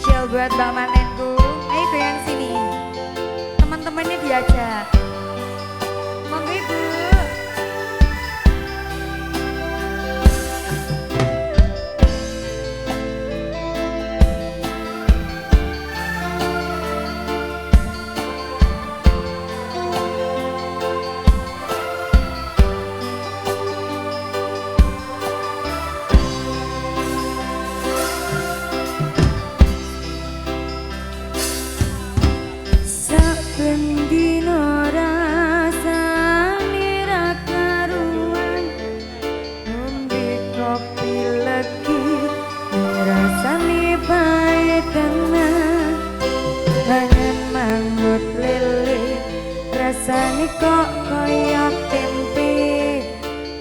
spesial buat Mbak Manenku. Ayo goyang sini. Teman-temannya diajak. Monggo Ibu. Rasane kok kaya tempe,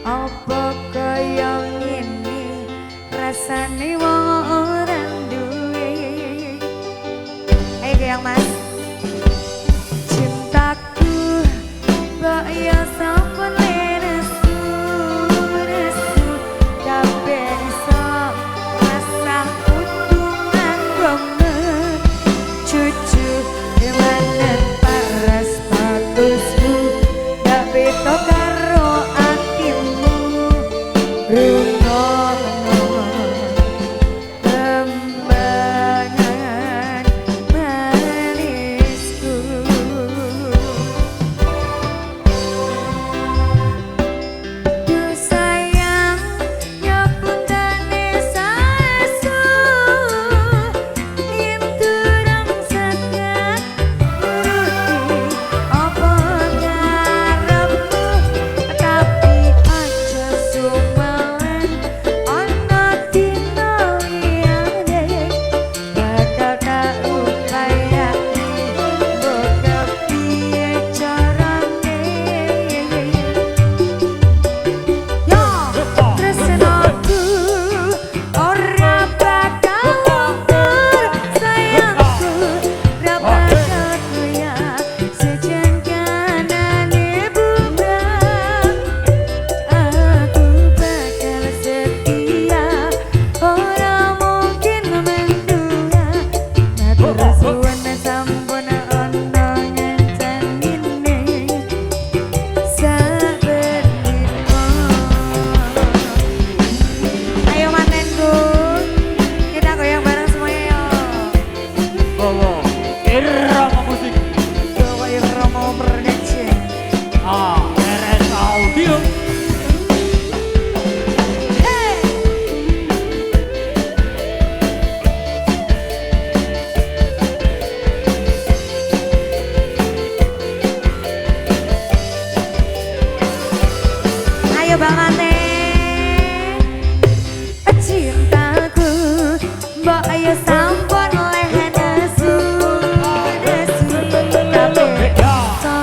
apa kaya ngene, rasane wong ora duwe. Ayo goyang Mas. Cintaku kok ya sampun nesu-nesu, kabeh iso rasa utungan banget. Cucu gimana paras bagusmu, gak beda karo atimu. Rungono tembangan manisku. Duh sayang nyapundane saestu, yen durung saged nuruti apa karepmu, tapi aja sumelan ana dina liyane bakal kaupayani mbok kepiye carane. Yo, tresnaku ora bakal luntur, sayangku ora bakal goyah sejan kanane bulan. Aku bakal setia, ora mungkin mendua. Matur suwun sampun ana ngencenine saben dina. Ayo Manenku. Kita goyang bareng semuanya yo. Bawa irama musik Goyang Romo Production. RS Audio. Ayo Bang Manen. Cintaku mbok ayo sampun leh nesu-nesu, kabeh iso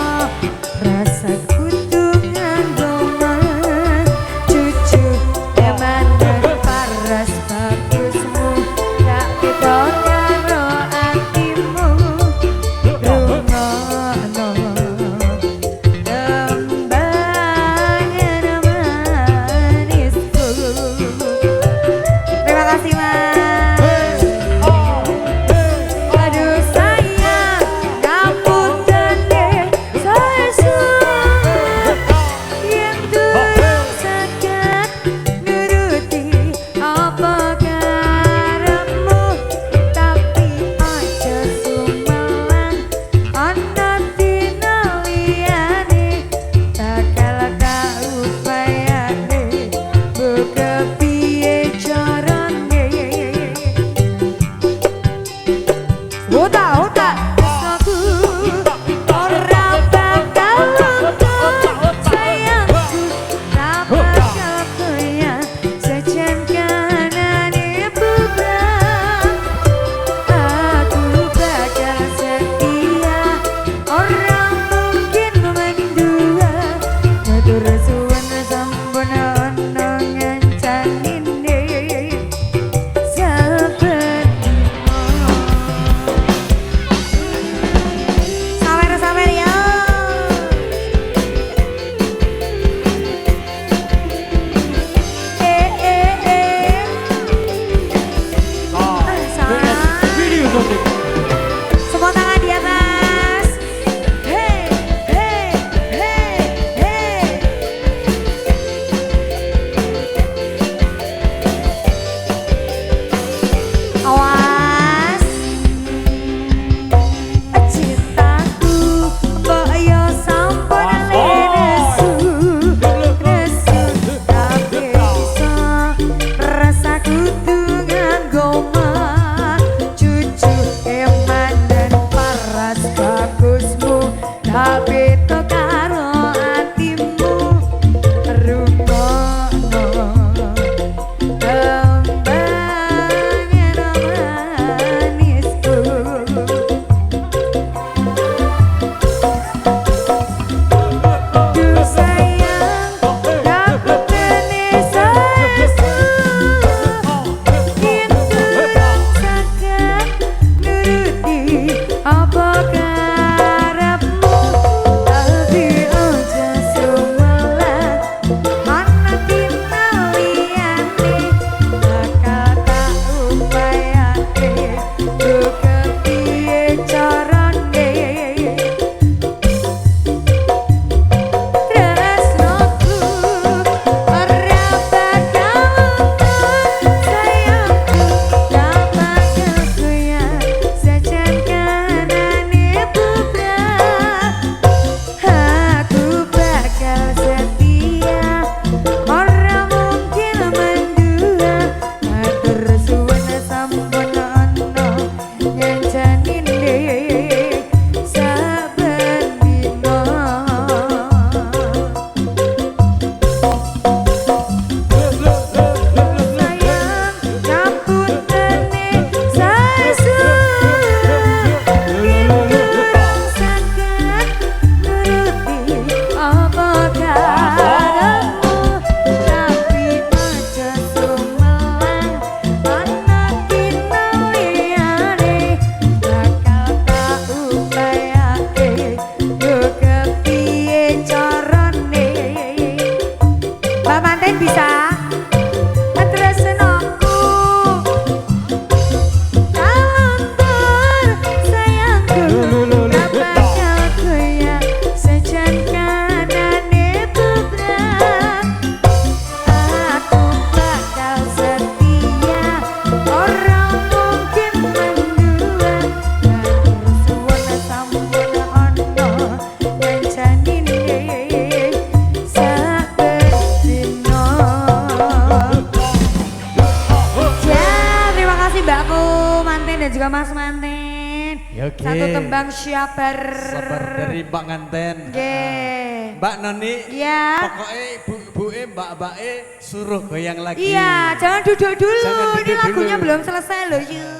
rasa kutungan banget. Cucu emane paras bagusmu, gak beda karo atimu. Rungono tembangan manisku. Terima kasih Mas. Aduh sayang, ngapundane saestu, yen durung saged nuruti apa karepmu, tapi aja sumelan ana dina liyane bakal kaupayane mbok kepiye carane. kudu nganggo cucu eman dan paras bagusmu tak beda karo atimu rungono tembangin manisku. Duh sayang dapat tenis apa karepmu tapi aja sumelan mana tinaliane bakal tak upayake yo kepiye carane tresnoku ora bakal sayangku tak bakal goyah sejan kanane bubrah aku bakal setia ora mungkin mendua matur suwun sampun ana nyanjanine saben dina. Sayang ngapuntene saestu kurang saged nuruti apa karepmu tapi aja sumelang ana tinaliane bakal tak upayake yo kepiye carane. Mbak Manten bisa tresnoku kalontor sayangku tak bakal goyah sejan kanane bubrah aku bakal setia ora mungkin mendua matur suwun sampun ana nyanjanine saben dina. Ya, terima kasih Mbakku Manten dan juga Mas Manten. Ya, oke. Satu tembang syabar. Sabar dari Mbak Nganten. Nggih. Mbak Noni, Iya. pokoknya ibu-ibuke mbak-mbake suruh goyang lagi. Iya, jangan duduk dulu. Jangan Ini duduk lagunya dulu. belum selesai loh, yuk.